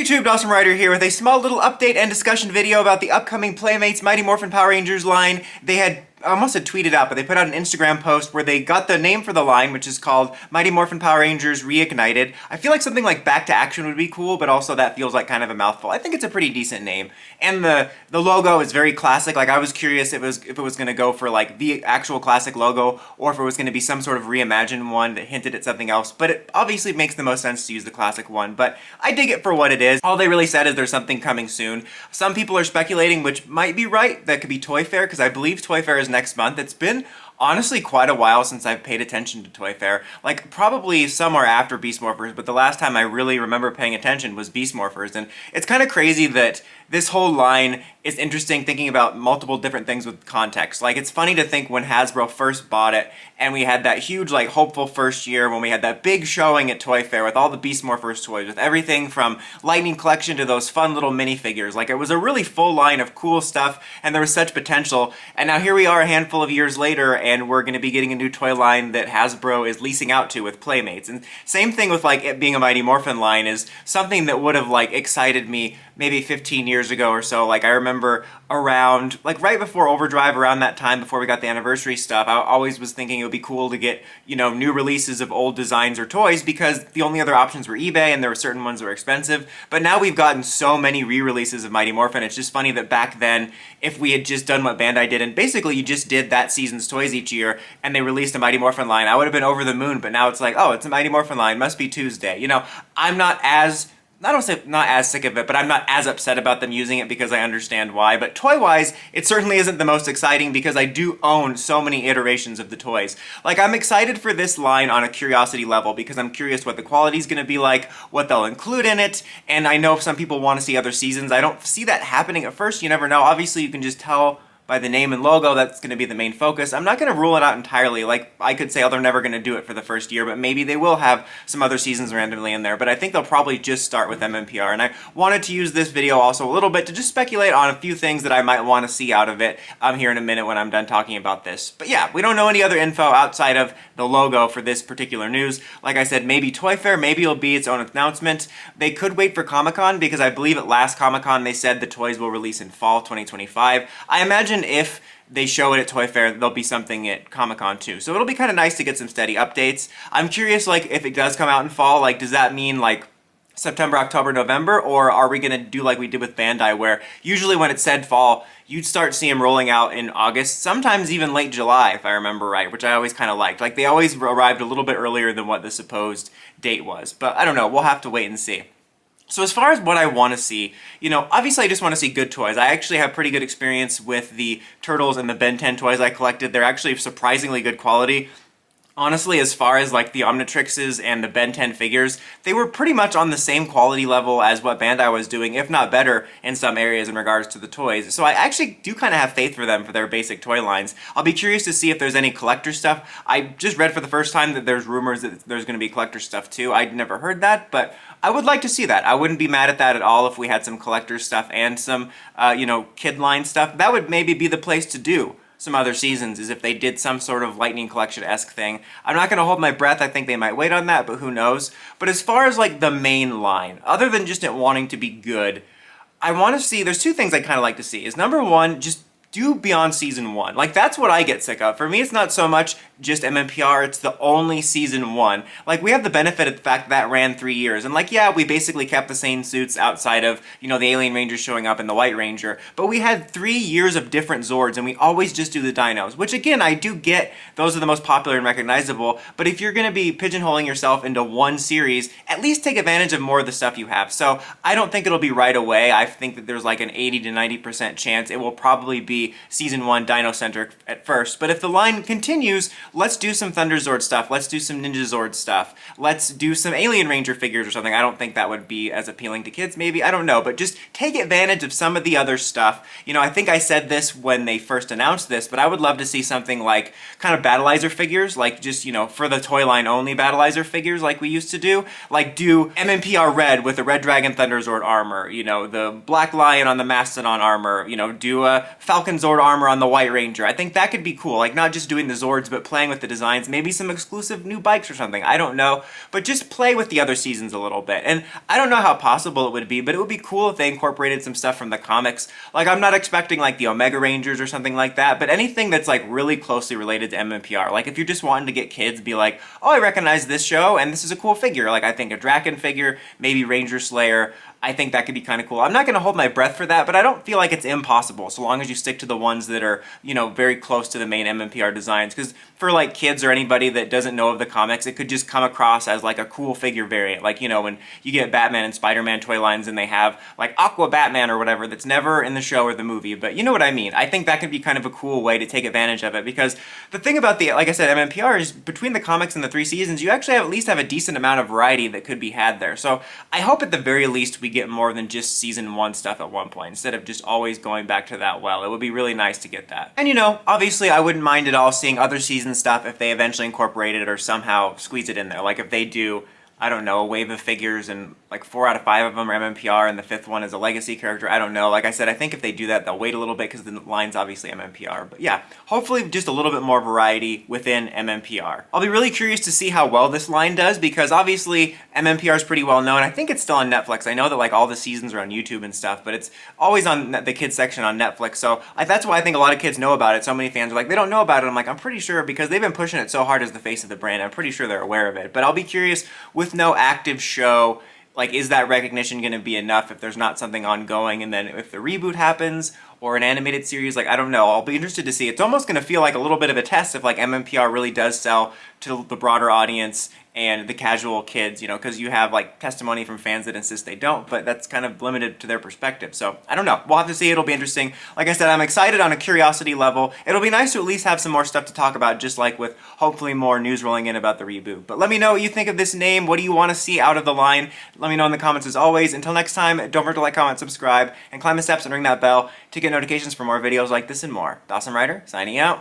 YouTube, Dawson Ryder here with a small little update and discussion video about the upcoming Playmates Mighty Morphin Power Rangers line. They had, I almost had tweeted out, but they put out an Instagram post where they got the name for the line, which is called Mighty Morphin Power Rangers Reignited. I feel like something like Back to Action would be cool, but also that feels like kind of a mouthful. I think it's a pretty decent name. And the logo is very classic. Like, I was curious if it was going to go for like the actual classic logo, or if it was going to be some sort of reimagined one that hinted at something else. But it obviously makes the most sense to use the classic one. But I dig it for what it is. All they really said is there's something coming soon. Some people are speculating, which might be right, that could be Toy Fair, because I believe Toy Fair is next month. It's been honestly quite a while since I've paid attention to Toy Fair. Like, probably somewhere after Beast Morphers, but the last time I really remember paying attention was Beast Morphers. And it's kind of crazy that this whole line is interesting, thinking about multiple different things with context. Like, it's funny to think when Hasbro first bought it, and we had that huge, like, hopeful first year when we had that big showing at Toy Fair with all the Beast Morphers toys, with everything from Lightning Collection to those fun little minifigures. Like, it was a really full line of cool stuff, and there was such potential. And now here we are a handful of years later, and we're going to be getting a new toy line that Hasbro is leasing out to with Playmates. And same thing with, like, it being a Mighty Morphin line is something that would have, like, excited me maybe 15 years ago or so. Like, I remember around, like, right before Overdrive, around that time, before we got the anniversary stuff, I always was thinking it would be cool to get, you know, new releases of old designs or toys, because the only other options were eBay, and there were certain ones that were expensive. But now we've gotten so many re-releases of Mighty Morphin. It's just funny that back then, if we had just done what Bandai did, and basically you just did that season's toys each year, and they released a Mighty Morphin line, I would have been over the moon. But now it's like, oh, it's a Mighty Morphin line, must be Tuesday. You know, I'm not as, I don't say not as sick of it, but I'm not as upset about them using it because I understand why. But toy-wise, it certainly isn't the most exciting because I do own so many iterations of the toys. Like, I'm excited for this line on a curiosity level because I'm curious what the quality's going to be like, what they'll include in it, and I know some people want to see other seasons. I don't see that happening at first. You never know. Obviously, you can just tell by the name and logo that's going to be the main focus. I'm not going to rule it out entirely. Like, I could say, oh, they're never going to do it for the first year, but maybe they will have some other seasons randomly in there. But I think they'll probably just start with MMPR. And I wanted to use this video also a little bit to just speculate on a few things that I might want to see out of it here in a minute when I'm done talking about this. But yeah, we don't know any other info outside of the logo for this particular news. Like I said, maybe Toy Fair, maybe it'll be its own announcement. They could wait for Comic-Con, because I believe at last Comic-Con they said the toys will release in fall 2025. I imagine if they show it at Toy Fair, there'll be something at Comic-Con too. So it'll be kind of nice to get some steady updates. I'm curious, like, if it does come out in fall, like, does that mean, like, September, October, November, or are we going to do like we did with Bandai, where usually when it said fall, you'd start seeing them rolling out in August, sometimes even late July, if I remember right, which I always kind of liked. Like, they always arrived a little bit earlier than what the supposed date was. But I don't know, we'll have to wait and see. So as far as what I want to see, you know, obviously I just want to see good toys. I actually have pretty good experience with the Turtles and the Ben 10 toys I collected. They're actually surprisingly good quality. Honestly, as far as like the Omnitrixes and the Ben 10 figures, they were pretty much on the same quality level as what Bandai was doing, if not better in some areas in regards to the toys. So I actually do kind of have faith for them for their basic toy lines. I'll be curious to see if there's any collector stuff. I just read for the first time that there's rumors that there's going to be collector stuff too. I'd never heard that, but I would like to see that. I wouldn't be mad at that at all if we had some collector stuff and some, you know, kid line stuff. That would maybe be the place to do some other seasons, is if they did some sort of Lightning Collection-esque thing. I'm not going to hold my breath. I think they might wait on that, but who knows. But as far as like the main line, other than just it wanting to be good, I want to see, there's two things I kind of like to see. Is number one, just do beyond season one. Like, that's what I get sick of. For me, it's not so much just MMPR, it's the only season one. Like, we have the benefit of the fact that ran 3 years, and like, yeah, we basically kept the same suits outside of, you know, the Alien Ranger showing up and the White Ranger, but we had 3 years of different Zords, and we always just do the dinos, which again, I do get, those are the most popular and recognizable, but if you're gonna be pigeonholing yourself into one series, at least take advantage of more of the stuff you have. So I don't think it'll be right away. I think that there's like an 80 to 90% chance it will probably be season 1 dino-centric at first, but if the line continues, let's do some Thunder Zord stuff, let's do some Ninja Zord stuff, let's do some Alien Ranger figures or something. I don't think that would be as appealing to kids, maybe, I don't know, but just take advantage of some of the other stuff. You know, I think I said this when they first announced this, but I would love to see something like kind of Battleizer figures, like just, you know, for the toy line only Battleizer figures like we used to do. Like, do MMPR Red with the Red Dragon Thunder Zord armor, you know, the Black Lion on the Mastodon armor, you know, do a Falcon Zord armor on the White Ranger. I think that could be cool, like not just doing the Zords, but playing playing with the designs, maybe some exclusive new bikes or something, I don't know, but just play with the other seasons a little bit. And I don't know how possible it would be, but it would be cool if they incorporated some stuff from the comics. Like, I'm not expecting like the Omega Rangers or something like that, but anything that's like really closely related to MMPR. Like, if you're just wanting to get kids be like, oh, I recognize this show and this is a cool figure. Like, I think a Draken figure, maybe Ranger Slayer, I think that could be kind of cool. I'm not going to hold my breath for that, but I don't feel like it's impossible so long as you stick to the ones that are, you know, very close to the main MMPR designs. Because for like kids or anybody that doesn't know of the comics, it could just come across as like a cool figure variant. Like, you know, when you get Batman and Spider-Man toy lines and they have like Aqua Batman or whatever that's never in the show or the movie, but you know what I mean. I think that could be kind of a cool way to take advantage of it, because the thing about the, like I said, MMPR is between the comics and the 3 seasons, you actually at least have a decent amount of variety that could be had there. So I hope at the very least we get more than just season 1 stuff at one point, instead of just always going back to that well. It would be really nice to get that. And you know, obviously I wouldn't mind at all seeing other season stuff if they eventually incorporate it or somehow squeeze it in there. Like if they do, I don't know, a wave of figures and like 4 out of 5 of them are MMPR and the 5th one is a legacy character. I don't know. Like I said, I think if they do that, they'll wait a little bit because the line's obviously MMPR. But yeah, hopefully just a little bit more variety within MMPR. I'll be really curious to see how well this line does, because obviously MMPR is pretty well known. I think it's still on Netflix. I know that like all the seasons are on YouTube and stuff, but it's always on the kids section on Netflix. So that's why I think a lot of kids know about it. So many fans are like, they don't know about it. I'm like, I'm pretty sure, because they've been pushing it so hard as the face of the brand. I'm pretty sure they're aware of it. But I'll be curious, with no active show, like, is that recognition going to be enough if there's not something ongoing? And then if the reboot happens or an animated series, like, I don't know. I'll be interested to see. It's almost going to feel like a little bit of a test if like MMPR really does sell to the broader audience and the casual kids, you know, because you have like testimony from fans that insist they don't, but that's kind of limited to their perspective. So I don't know. We'll have to see. It'll be interesting. Like I said, I'm excited on a curiosity level. It'll be nice to at least have some more stuff to talk about, just like with hopefully more news rolling in about the reboot. But let me know what you think of this name. What do you want to see out of the line? Let me know in the comments as always. Until next time, don't forget to like, comment, subscribe, and climb the steps and ring that bell to get notifications for more videos like this and more. Dawson Ryder, signing out.